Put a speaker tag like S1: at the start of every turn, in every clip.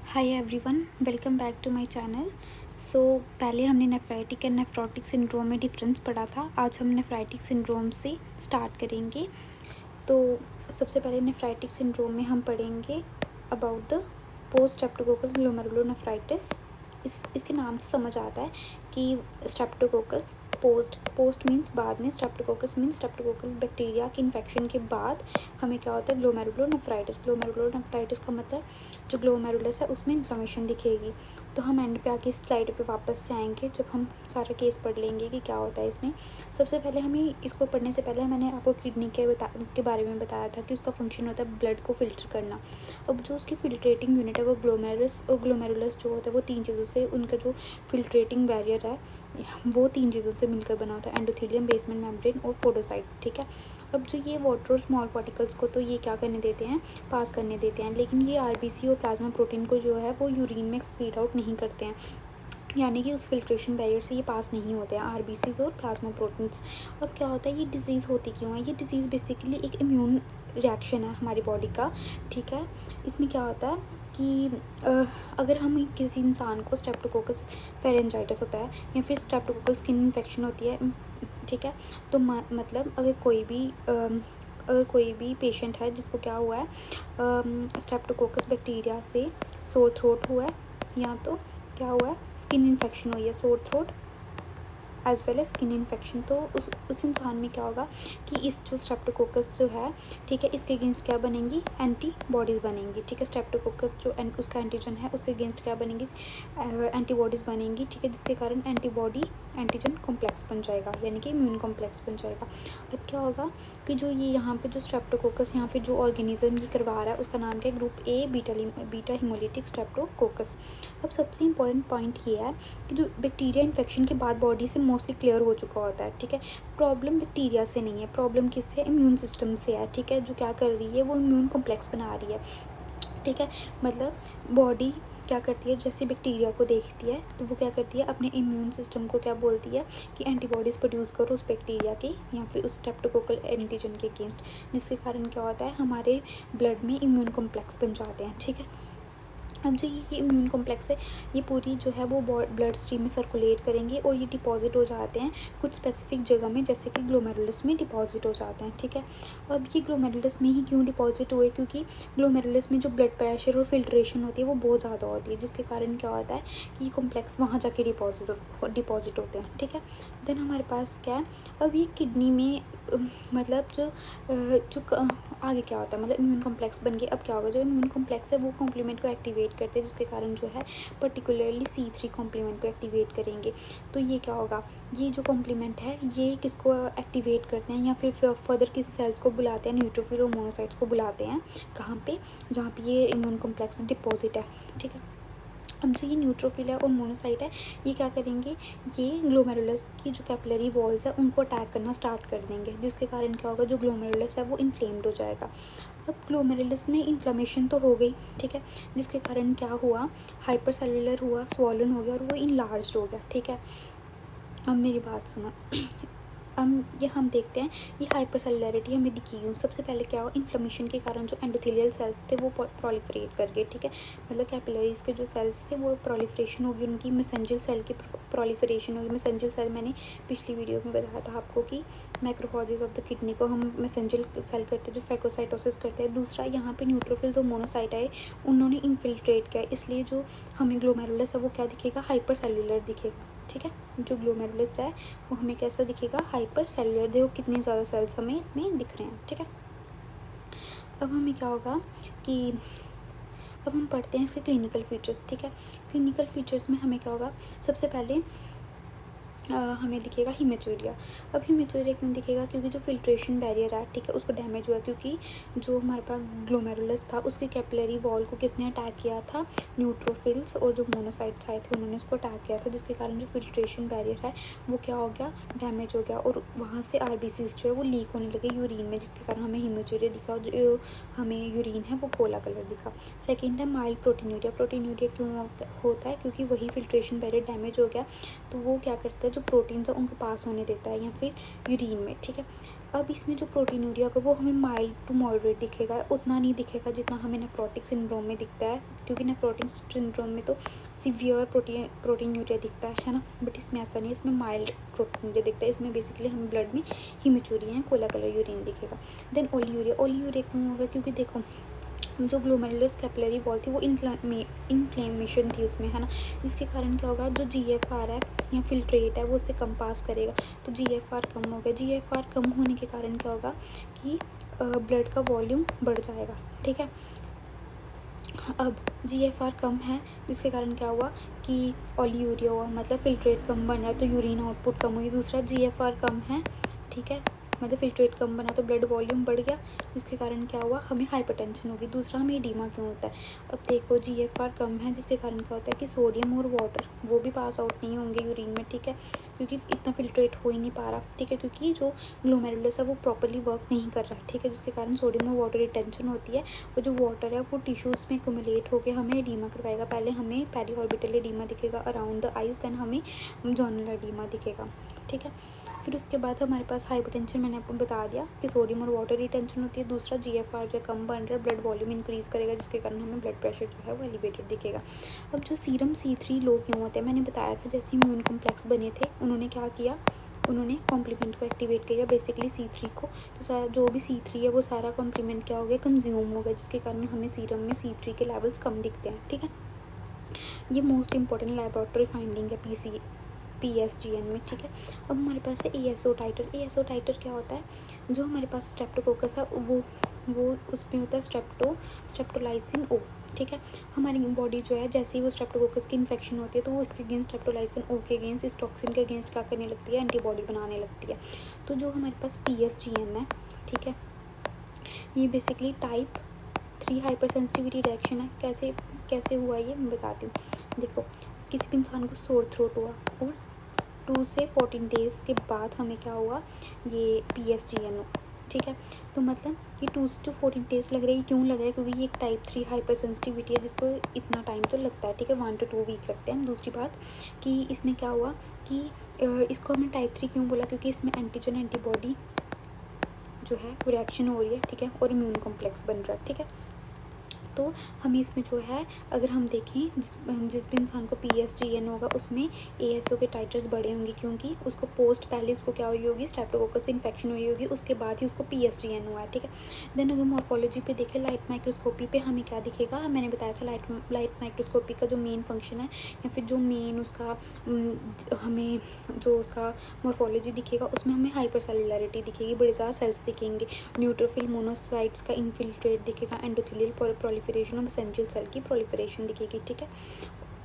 S1: Hi everyone, welcome back to my channel. So पहले हमने nephritic and nephrotic syndrome में difference पढ़ा था। आज हम नेफ्राइटिक सिंड्रोम से स्टार्ट करेंगे। तो सबसे पहले नेफ्राइटिक सिंड्रोम में हम पढ़ेंगे about the post streptococcal glomerulonephritis. इसके नाम से समझ आता है कि स्ट्रेप्टोकोकस पोस्ट मीन्स बाद में, स्ट्रेप्टोकोकस मीन्स स्ट्रेप्टोकोकल बैक्टीरिया के इन्फेक्शन के बाद हमें क्या होता है, ग्लोमेरुलोनेफ्राइटिस। ग्लोमेरुलोनेफ्राइटिस का मतलब जो ग्लोमेरुलस है उसमें इन्फ्लेमेशन दिखेगी। तो हम एंड पे आके इस स्लाइड पे वापस से आएंगे जब हम सारा केस पढ़ लेंगे कि क्या होता है इसमें। सबसे पहले हमें इसको पढ़ने से पहले मैंने आपको किडनी के बारे में बताया था कि उसका फंक्शन होता है ब्लड को फिल्टर करना। अब जो उसकी फिल्ट्रेटिंग यूनिट है वो ग्लोमेरुलस जो होता है वो तीन चीज़ों से, उनका जो फिल्ट्रेटिंग बैरियर है वो तीन चीज़ों से मिलकर बना होता है, एंडोथेलियम, बेसमेंट मेम्ब्रेन और पोडोसाइट। ठीक है। अब जो ये वाटर और स्मॉल पार्टिकल्स को तो ये क्या करने देते हैं, पास करने देते हैं, लेकिन ये आरबीसी और प्लाज्मा प्रोटीन को जो है वो यूरिन में एक्सक्रीट आउट नहीं करते हैं, यानी कि उस फिल्ट्रेशन बैरियर से ये पास नहीं होते हैं, आरबीसीज और प्लाज्मा प्रोटीन्स। अब क्या होता है, ये डिज़ीज़ होती क्यों है? ये डिज़ीज़ बेसिकली एक इम्यून रिएक्शन है हमारी बॉडी का। ठीक है। इसमें क्या होता है कि अगर हम किसी इंसान को स्ट्रेप्टोकोकस फेरेंजाइटिस होता है या फिर स्ट्रेप्टोकोकल स्किन इन्फेक्शन होती है, ठीक है, तो मतलब अगर कोई भी पेशेंट है जिसको क्या हुआ है, स्ट्रेप्टोकोकस बैक्टीरिया से सोर थ्रोट हुआ है, या तो क्या हुआ है, स्किन इन्फेक्शन हुई है, sore throat as well as skin infection, तो उस इंसान में क्या होगा कि इस जो स्ट्रेप्टोकोकस जो है, ठीक है, इसके अगेंस्ट क्या बनेंगी, एंटीबॉडीज़ बनेंगी। ठीक है। स्ट्रेप्टोकोकस जो उसका एंटीजन है उसके अगेंस्ट क्या बनेंगी, एंटीबॉडीज़ बनेंगी। ठीक है। जिसके कारण एंटीबॉडी एंटीजन कॉम्प्लेक्स बन जाएगा, यानी कि इम्यून कॉम्प्लेक्स बन जाएगा। अब क्या होगा कि जो ये यहाँ पे जो स्ट्रेप्टोकोकस यहाँ पे जो ऑर्गेनिज्म ये करवा रहा है उसका नाम क्या है, group A beta haemolytic Streptococcus. अब सबसे इंपॉर्टेंट पॉइंट ये है कि जो बैक्टीरिया इन्फेक्शन के बाद बॉडी से मोस्टली क्लियर हो चुका होता है। ठीक है। प्रॉब्लम बैक्टीरिया से नहीं है, प्रॉब्लम किससे है, इम्यून सिस्टम से है। ठीक है। जो क्या कर रही है, वो इम्यून कॉम्प्लेक्स बना रही है। ठीक है। मतलब बॉडी क्या करती है, जैसे बैक्टीरिया को देखती है तो वो क्या करती है, अपने इम्यून सिस्टम को क्या बोलती है कि एंटीबॉडीज़ प्रोड्यूस करो उस बैक्टीरिया की या फिर उस स्ट्रेप्टोकोकल एंटीजन के अगेंस्ट, जिसके कारण क्या होता है, हमारे ब्लड में इम्यून कॉम्प्लेक्स बन जाते हैं। ठीक है। अब जो ये इम्यून कॉम्प्लेक्स है ये पूरी जो है वो ब्लड स्ट्रीम में सर्कुलेट करेंगे और ये डिपॉजिट हो जाते हैं कुछ स्पेसिफिक जगह में, जैसे कि ग्लोमेरुलस में डिपॉजिट हो जाते हैं। ठीक है। अब ये ग्लोमेरुलस में ही क्यों डिपॉजिट हुए, क्योंकि ग्लोमेरुलस में जो ब्लड प्रेशर और फिल्ट्रेशन होती है वो बहुत ज़्यादा होती है, जिसके कारण क्या होता है कि ये कॉम्प्लेक्स वहाँ जाके डिपॉजिट होते हैं। ठीक है। देन हमारे पास क्या है, अब ये किडनी में मतलब आगे क्या होता है, मतलब इम्यून कॉम्प्लेक्स बन के अब क्या होगा, जो इम्यून कॉम्प्लेक्स है वो कॉम्प्लीमेंट को एक्टिवेट करते हैं, जिसके कारण जो है पर्टिकुलरली C3 कॉम्प्लीमेंट को एक्टिवेट करेंगे। तो ये क्या होगा, ये जो कॉम्प्लीमेंट है ये किसको एक्टिवेट करते हैं या फिर फर्दर किस सेल्स को बुलाते हैं, न्यूट्रोफिल और मोनोसाइट्स को बुलाते हैं, कहाँ पे, जहाँ पे ये इम्यून कॉम्प्लेक्स डिपॉजिट है। ठीक है। अब जो ये न्यूट्रोफिल है और मोनोसाइट है ये क्या करेंगे, ये ग्लोमेरुलस की जो कैपिलरी वॉल्स है उनको अटैक करना स्टार्ट कर देंगे, जिसके कारण क्या होगा, जो ग्लोमेरुलस है वो इन्फ्लेम्ड हो जाएगा। अब ग्लोमेरुलस में इन्फ्लेमेशन तो हो गई, ठीक है, जिसके कारण क्या हुआ, हाइपर सेलुलर हुआ, स्वॉलन हो गया और वो इनलार्ज्ड हो गया। ठीक है। अब मेरी बात सुनो, हम देखते हैं ये हाइपर सेलुलरिटी हमें दिखी क्यों। सबसे पहले क्या हुआ, इन्फ्लेमेशन के कारण जो एंडोथेलियल सेल्स थे वो प्रोलिफरेट कर गए। ठीक है। मतलब कैपिलरीज के जो सेल्स थे वो प्रोलिफरेशन होगी, उनकी मेसेंजियल सेल की प्रोलिफरेशन होगी। मेसेंजियल सेल मैंने पिछली वीडियो में बताया था आपको कि मैक्रोफॉजेज ऑफ द किडनी को हम मैसेंजियल सेल करते हैं जो फैगोसाइटोसिस करते हैं। दूसरा यहाँ पे न्यूट्रोफिल और मोनोसाइट आए, उन्होंने इन्फिल्ट्रेट किया, इसलिए जो हमें ग्लोमेरुलस है वो क्या दिखेगा, हाइपर सेलुलर दिखेगा। ठीक है। जो ग्लोमेरुलस है वो हमें कैसा दिखेगा, हाइपर सेलुलर। देखो कितने ज़्यादा सेल्स हमें इसमें दिख रहे हैं। ठीक है। अब हमें क्या होगा कि अब हम पढ़ते हैं इसके क्लिनिकल फीचर्स। ठीक है। क्लिनिकल फीचर्स में हमें क्या होगा, सबसे पहले हमें दिखेगा हिमेचूरिया। अब हिमेचूरिया क्यों दिखेगा, क्योंकि जो फिल्ट्रेशन बैरियर है, ठीक है, उसको डैमेज हुआ, क्योंकि जो हमारे पास ग्लोमेरुलस था उसके कैपिलरी वॉल को किसने अटैक किया था, न्यूट्रोफिल्स और जो मोनोसाइट्स आए थे उन्होंने उसको अटैक किया था, जिसके कारण जो फिल्ट्रेशन बैरियर है वो क्या हो गया, डैमेज हो गया, और वहाँ से आरबीसीज जो है वो लीक होने लगे यूरिन में, जिसके कारण हमें हिमेचूरिया दिखा और जो हमें यूरिन है वो कोला कलर दिखा। सेकेंड है माइल्ड प्रोटीनूरिया। प्रोटीनूरिया क्यों होता है, क्योंकि वही फिल्ट्रेशन बैरियर डैमेज हो गया, तो वो क्या करता है, जो प्रोटीन्स है उनको पास होने देता है या फिर यूरिन में, ठीक है। अब इसमें जो प्रोटीनूरिया होगा वो हमें माइल्ड टू मॉडरेट दिखेगा, उतना नहीं दिखेगा जितना हमें नेफ्रोटिक सिंड्रोम में दिखता है, क्योंकि नेफ्रोटिक सिंड्रोम में तो सीवियर प्रोटीनूरिया दिखता है ना, बट इसमें ऐसा नहीं है, इसमें माइल्ड प्रोटीनूरिया दिखता है। इसमें बेसिकली हमें ब्लड में हिमेचूरिया या कोला कलर यूरिन दिखेगा। देन ओलियूरिया क्यों होगा, क्योंकि देखो जो ग्लोमेरुलर कैपिलरी वॉल थी वो इन्फ्लेमेशन थी उसमें, है ना, जिसके कारण क्या होगा, जो GFR है या फिल्ट्रेट है वो उससे कम पास करेगा, तो GFR कम हो गया। GFR कम होने के कारण क्या होगा कि ब्लड का वॉल्यूम बढ़ जाएगा, ठीक है। अब GFR कम है जिसके कारण क्या हुआ कि ओलियूरिया हुआ, मतलब फिल्ट्रेट कम बन रहा है तो यूरिन आउटपुट कम हुई। दूसरा GFR कम है, ठीक है, मतलब फिल्ट्रेट कम बना तो ब्लड वॉल्यूम बढ़ गया, जिसके कारण क्या हुआ, हमें हाइपरटेंशन होगी। दूसरा हमें एडीमा क्यों होता है, अब देखो GFR कम है जिसके कारण क्या होता है कि सोडियम और वाटर वो भी पास आउट नहीं होंगे यूरिन में, ठीक है, क्योंकि इतना फिल्ट्रेट हो ही नहीं पा रहा, ठीक है, क्योंकि जो ग्लोमेरुलस है वो प्रॉपरली वर्क नहीं कर रहा, ठीक है, जिसके कारण सोडियम और वाटर रिटेंशन होती है, और जो वाटर है वो टिश्यूज़ में एक्यूमुलेट होकर हमें एडीमा करवाएगा। पहले हमें पेरी ऑर्बिटल एडीमा दिखेगा अराउंड द आइज, देन हमें जॉर्नल एडीमा दिखेगा, ठीक है। फिर उसके बाद हमारे पास हाइपरटेंशन, मैंने आपको बता दिया कि सोडियम और वाटर रिटेंशन होती है। दूसरा GFR जो है कम बन रहा है, ब्लड वॉल्यूम इंक्रीज़ करेगा, जिसके कारण हमें ब्लड प्रेशर जो है वो एलिवेटेड दिखेगा। अब जो सीरम C3 लो क्यों होते हैं, मैंने बताया था जैसे इम्यून कॉम्प्लेक्स बने थे, उन्होंने क्या किया, उन्होंने कॉम्प्लीमेंट को एक्टिवेट किया, बेसिकली C3 को, तो सारा जो भी C3 है वो सारा कॉम्प्लीमेंट क्या हो गया, कंज्यूम हो गया, जिसके कारण हमें सीरम में C3 के लेवल्स कम दिखते हैं, ठीक है। ये मोस्ट इंपॉर्टेंट लेबोरेटरी फाइंडिंग है PSGN में, ठीक है। अब हमारे पास है ASO टाइटर क्या होता है, जो हमारे पास स्ट्रेप्टोकोकस है वो उसमें होता है स्ट्रेप्टोलाइसिन O, ठीक है। हमारी बॉडी जो है जैसे ही वो स्ट्रेप्टोकोकस की इन्फेक्शन होती है तो वो इसके अगेंस्ट स्ट्रेप्टोलाइसिन O के अगेंस्ट, इस टॉक्सिन के अगेंस्ट क्या करने लगती है, एंटीबॉडी बनाने लगती है। तो जो हमारे पास PSGN है, ठीक है, ये basically type 3 hyper sensitivity reaction है। कैसे हुआ ये मैं बताती हूँ। देखो, किसी भी इंसान को सोर थ्रोट हुआ और 2 से 14 डेज़ के बाद हमें क्या हुआ, ये PSGN हो, ठीक है। तो मतलब ये 2 to 14 डेज़ लग रही है, क्यों लग रहा है, क्योंकि ये एक टाइप 3 हाइपर सेंसिटिविटी है जिसको इतना टाइम तो लगता है, ठीक है, 1 to 2 वीक लगते हैं। दूसरी बात कि इसमें क्या हुआ कि इसको हमने टाइप 3 क्यों बोला, क्योंकि इसमें एंटीजन एंटीबॉडी जो है वो रिएक्शन हो रही है, ठीक है, और इम्यून कॉम्प्लेक्स बन रहा है, ठीक है। तो हमें इसमें जो है, अगर हम देखें जिस भी इंसान को PSGN होगा उसमें ASO के टाइटर्स बड़े होंगे, क्योंकि उसको पहले उसको क्या हुई होगी, स्ट्रेप्टोकोकस से इन्फेक्शन हुई होगी, उसके बाद ही उसको PSGN हुआ है, ठीक है। देन अगर मॉर्फोलॉजी पे देखें, लाइट माइक्रोस्कोपी पे हमें क्या दिखेगा, मैंने बताया था लाइट माइक्रोस्कोपी का जो मेन फंक्शन है या फिर जो मेन उसका हमें जो उसका मॉर्फोलॉजी दिखेगा उसमें हमें हाइपर सेलुलरिटी दिखेगी, बड़े ज़्यादा सेल्स दिखेंगे, न्यूट्रोफिल मोनोसाइट्स का इन्फिल्ट्रेट दिखेगा, एंडोथेलियल प्रोलिफरेशन और मेसेंजियल सेल की प्रोलिफरेशन दिखेगी, ठीक है।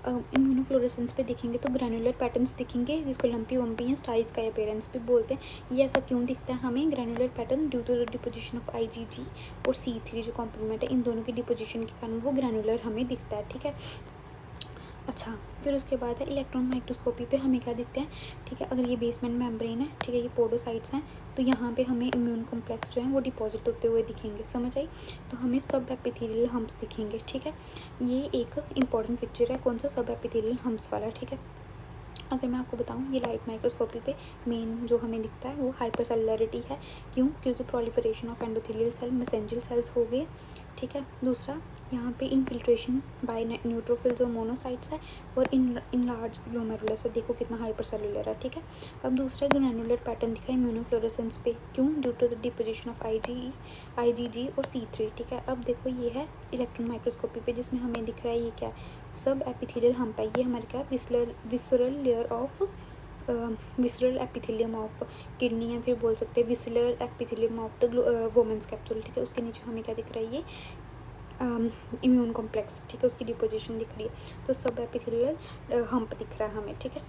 S1: इम्यूनोफ्लोरेसेंस पे देखेंगे तो ग्रैनुलर पैटर्न्स दिखेंगे, जिसको लंपी वम्पी या स्टाइज का अपीयरेंस भी बोलते हैं। ये ऐसा क्यों दिखता है हमें, granular pattern due to the deposition of IgG और C3 जो कॉम्प्लीमेंट है, इन दोनों की डिपोजिशन के कारण वो ग्रैनुलर हमें दिखता है, ठीक है। अच्छा, फिर उसके बाद है इलेक्ट्रॉन माइक्रोस्कोपी पे हमें क्या दिखते हैं, ठीक है, अगर ये बेसमेंट मेम्ब्रेन है, ठीक है, ये पोडोसाइट्स हैं, तो यहाँ पे हमें इम्यून कॉम्प्लेक्स जो है वो डिपॉजिट होते हुए दिखेंगे, समझ आई। तो हमें सब एपिथेलियल हम्प्स दिखेंगे, ठीक है। ये एक इंपॉर्टेंट पिक्चर है, कौन सा, सब एपिथेलियल हम्प्स वाला, ठीक है। अगर मैं आपको बताऊँ, ये लाइट माइक्रोस्कोपी पे मेन जो हमें दिखता है वो हाइपर सेलुलरिटी है, क्यों, क्योंकि proliferation of endothelial cell mesangial cells हो गए, ठीक है। दूसरा, यहाँ पे इनफिल्ट्रेशन बाय न्यूट्रोफिल्स और मोनोसाइट्स है, और इन लार्ज ग्लोमेरुलस है, देखो कितना हाइपर सेलुलर है, ठीक है। अब दूसरा ग्रैनुलर पैटर्न दिखा इम्यूनोफ्लोरेसेंस पे, क्यों, due to the deposition of IgG और C3, ठीक है। अब देखो ये है इलेक्ट्रॉन माइक्रोस्कोपी पे, जिसमें हमें दिख रहा है ये क्या है, सब एपिथेलियल हम्प है, ये हमारे क्या visceral layer of visceral epithelium of kidney, या फिर बोल सकते हैं visceral epithelium of the Bowman's capsule, ठीक है। उसके नीचे हमें क्या दिख रहा है, ये इम्यून कॉम्प्लेक्स, ठीक है, उसकी डिपोजिशन दिख रही है, तो सब एपिथेलियल हम्प दिख रहा है हमें, ठीक है।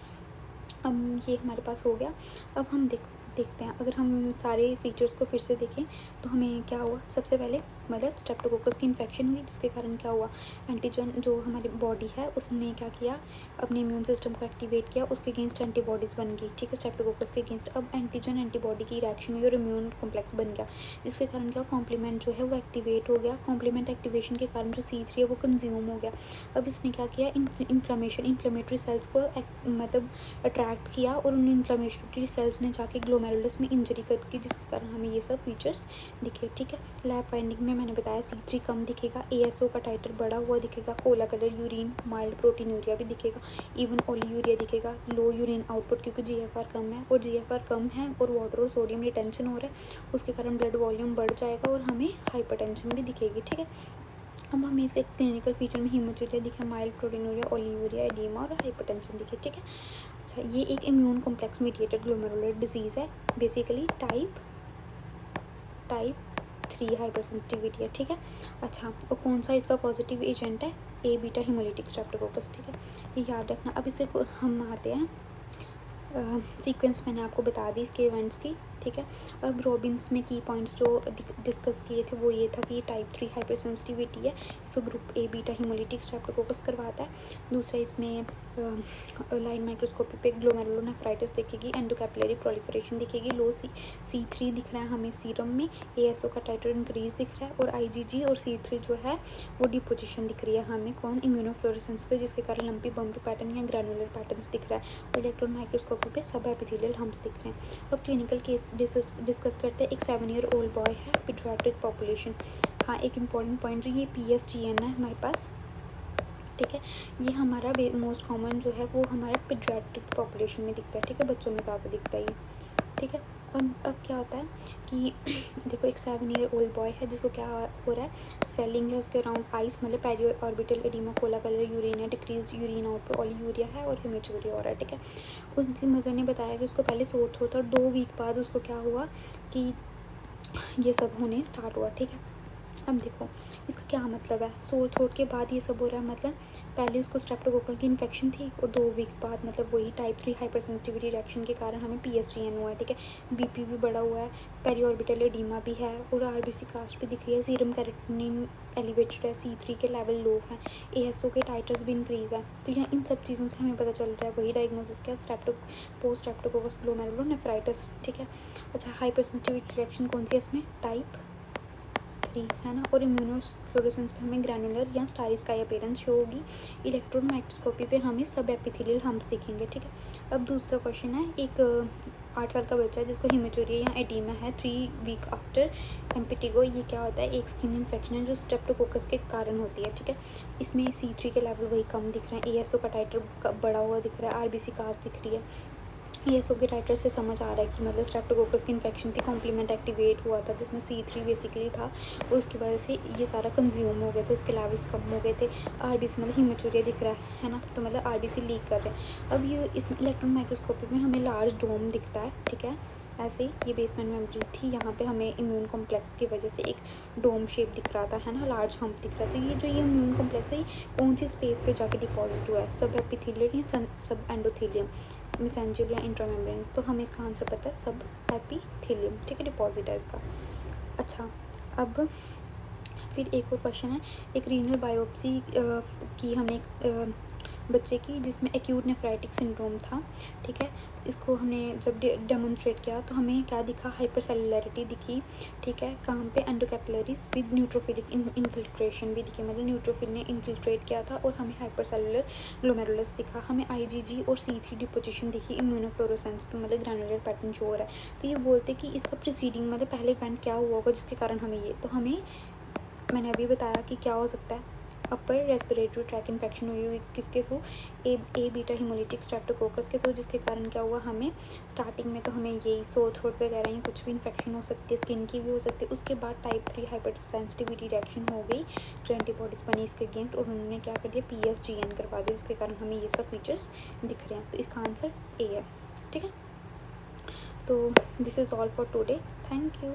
S1: अब ये हमारे पास हो गया। अब हम देखते हैं, अगर हम सारे फीचर्स को फिर से देखें तो हमें क्या हुआ, सबसे पहले मतलब स्ट्रेप्टोकोकस की इन्फेक्शन हुई, जिसके कारण क्या हुआ, एंटीजन जो हमारी बॉडी है उसने क्या किया, अपने इम्यून सिस्टम को एक्टिवेट किया, उसके अगेंस्ट एंटीबॉडीज़ बन गई, ठीक है, स्ट्रेप्टोकोकस के अगेंस्ट। अब एंटीजन एंटीबॉडी की रिएक्शन हुई और इम्यून कॉम्प्लेक्स बन गया, जिसके कारण क्या, कॉम्प्लीमेंट जो है वो एक्टिवेट हो गया। कॉम्प्लीमेंट एक्टिवेशन के कारण जो C3 है वो कंज्यूम हो गया। अब इसने क्या किया, इन्फ्लेमेटरी सेल्स को मतलब अट्रैक्ट किया, और उन इन्फ्लेमेटरी सेल्स ने जाके ग्लोमेरुलस में इंजरी करके, जिसके कारण हमें ये सब फीचर्स दिखे, ठीक है। लैब फाइंडिंग में मैंने बताया C3 कम दिखेगा, ASO का टाइटर बढ़ा हुआ दिखेगा, Cola colour urine, mild proteinuria भी दिखेगा, इवन ओलीयूरिया दिखेगा, लो यूरिन आउटपुट क्योंकि GFR कम है, और GFR कम है और वाटर और सोडियम रिटेंशन हो रहा है, उसके कारण ब्लड वॉल्यूम बढ़ जाएगा और हमें हाइपरटेंशन भी दिखेगी, ठीक है। अब हमें इसके क्लिनिकल फीचर में हीमोचूरिया दिखा, माइल्ड प्रोटीनूरिया, ओलीयूरिया, एडीमा और हाइपरटेंशन दिखे, ठीक है। अच्छा, ये एक immune complex mediated glomerular disease है, बेसिकली टाइप 3 हाइपर सेंसिटिविटी है, ठीक है। अच्छा, और कौन सा इसका पॉजिटिव एजेंट है, A बीटा हिमोलिटिक स्ट्रेप्टोकोकस, ठीक है, ये याद रखना। अब इसे हम आते हैं सीक्वेंस मैंने आपको बता दी इसके इवेंट्स की, ठीक है। अब रॉबिन्स में की पॉइंट्स जो डिस्कस किए थे वो ये था कि टाइप 3 हाइपर सेंसिटिविटी है, इसको group A beta haemolytic Streptococcus करवाता है। दूसरा, इसमें लाइन माइक्रोस्कोपी पे ग्लोमेरुलोनेफ्राइटिस दिखेगी, एंडोकैपिलरी प्रोलिफरेशन दिखेगी, लो C3 दिख रहा है हमें सीरम में, ASO का टाइटर इंक्रीज दिख रहा है, और IgG और C3 जो है वो डिपोजिशन दिख रही है हमें कौन, इम्यूनोफ्लोरेसेंस पे, जिसके कारण लंपी बम्पी पैटर्न या ग्रैनुलर पैटर्न्स दिख रहा है, और इलेक्ट्रॉन माइक्रोस्कोपी पे सब एपिथेलियल हम्प्स दिख रहे हैं। अब क्लिनिकल केस डिस्कस करते हैं। एक 7 ईयर ओल्ड बॉय है, पीडियाट्रिक पॉपुलेशन। हाँ, एक इम्पॉर्टेंट पॉइंट, जो ये PSGN है हमारे पास, ठीक है, ये हमारा मोस्ट कॉमन जो है वो हमारा पीडियाट्रिक पॉपुलेशन में दिखता है, ठीक है, बच्चों में ज़्यादा दिखता है ये, ठीक है। अब क्या होता है कि देखो, एक 7 ईयर ओल्ड बॉय है जिसको क्या हो रहा है, स्वेलिंग है उसके अराउंड आइस, मतलब periorbital oedema, cola colour urine है, डिक्रीज यूरिन आउटपुट, ओलीयूरिया है, और हेमेचूरिया हो रहा है, ठीक है। उसकी मदर ने बताया कि उसको पहले सोर थ्रोट था, 2 वीक बाद उसको क्या हुआ कि ये सब होने स्टार्ट हुआ, ठीक है। अब देखो, इसका क्या मतलब है, सोर थ्रोट के बाद ये सब हो रहा है, मतलब पहले उसको स्ट्रेप्टोकोकल की इन्फेक्शन थी, और 2 वीक बाद मतलब वही टाइप 3 हाइपर सेंसिटिविटी रिएक्शन के कारण हमें PSGN हुआ है, ठीक है। BP भी बढ़ा हुआ है, पेरिऑर्बिटल एडिमा भी है, और RBC कास्ट भी दिख रही है, सीरम कैरेटिनिन एलिवेटेड है, C3 के लेवल लो हैं, ASO के टाइटर्स भी इंक्रीज़ है। तो यहाँ इन सब चीज़ों से हमें पता चल रहा है वही डायग्नोसिस क्या, पोस्ट स्ट्रेप्टोकोकस ग्लोमेरुलोनेफ्राइटिस, ठीक है। अच्छा, हाइपर सेंसिटिविटी रिएक्शन कौन सी है इसमें, टाइप 3 है ना, और इम्यूनोफ्लोरेसेंस पे हमें ग्रैनुलर या स्टारी स्काई अपीयरेंस शो होगी, इलेक्ट्रॉन माइक्रोस्कोपी पे हमें सब एपिथेलियल हम्प्स दिखेंगे, ठीक है। अब दूसरा क्वेश्चन है, एक 8 साल का बच्चा है जिसको हेमेचूरिया या एडीमा है 3 वीक आफ्टर एम्पिटिगो। ये क्या होता है, एक स्किन इन्फेक्शन है जो स्ट्रेप्टोकोकस के कारण होती है, ठीक है। इसमें C3 के लेवल वही कम दिख रहे हैं, ASO का टाइटर बढ़ा हुआ दिख रहा है, RBC कास्ट दिख रही है। ASO के टाइटर से समझ आ रहा है कि मतलब स्ट्रेप्टोकोकस की इन्फेक्शन थी, कॉम्प्लीमेंट एक्टिवेट हुआ था जिसमें C3 बेसिकली था, उसकी वजह से ये सारा कंज्यूम हो गया, तो इसके लेवल्स कम हो गए थे। RBC मतलब हिमोचूरिया दिख रहा है ना, तो मतलब RBC लीक कर रहे हैं। अब ये इसमें इलेक्ट्रॉन माइक्रोस्कोपी में हमें लार्ज डोम दिखता है, ठीक है, ऐसे ये बेसमेंट मेम्ब्रेन थी, यहाँ पे हमें इम्यून कॉम्प्लेक्स की वजह से एक डोम शेप दिख रहा था, है ना, लार्ज हम्प दिख रहा था। तो ये जो ये इम्यून कॉम्प्लेक्स है, कौन सी स्पेस पे जाके डिपॉजिट हुआ है, सब एपिथेलियल या सब एंडोथेलियम, मेसेंजियल या इंट्रामेम्ब्रेन, तो हमें इसका आंसर पता है सब एपिथेलियम, ठीक है, डिपॉजिट है इसका। अच्छा, अब फिर एक और क्वेश्चन है, एक रीनल बायोप्सी की हमने बच्चे की जिसमें एक्यूट नेफ्राइटिक सिंड्रोम था, ठीक है। इसको हमने जब डेमोन्स्ट्रेट किया तो हमें क्या दिखा, हाइपरसेलुलरिटी दिखी, ठीक है, कहाँ पे, एंडोकैपिलरीज विद न्यूट्रोफिलिक इन्फिल्ट्रेशन भी दिखी, मतलब न्यूट्रोफिल ने इन्फिल्ट्रेट किया था, और हमें हाइपरसेलुलर ग्लोमेरुलस दिखा, हमें IgG और C3 डिपोजिशन दिखी, इम्यूनोफ्लोरेसेंस पे मतलब ग्रैनुलर पैटर्न शो हो रहा है। तो ये बोलते कि इसका प्रीसीडिंग मतलब पहले इवेंट क्या हुआ होगा जिसके कारण हमें ये, तो हमें मैंने अभी बताया कि क्या हो सकता है, अपर रेस्पिरेटरी ट्रैक इन्फेक्शन हुई हुई किसके थ्रू, ए बीटा हिमोलिटिक स्ट्रेप्टोकोकस के थ्रू, जिसके कारण क्या हुआ, हमें स्टार्टिंग में तो हमें यही सोर थ्रोट वगैरह या कुछ भी इन्फेक्शन हो सकती है, स्किन की भी हो सकती है। उसके बाद टाइप 3 हाइपर सेंसिटिविटी रिएक्शन हो गई, जो एंटीबॉडीज़ बनी इसके अगेंस्ट, और उन्होंने क्या कर दिया, PSGN करवा दिया, जिसके कारण हमें ये सब फीचर्स दिख रहे हैं। तो इसका आंसर A है, ठीक है। तो this is all for today, thank you.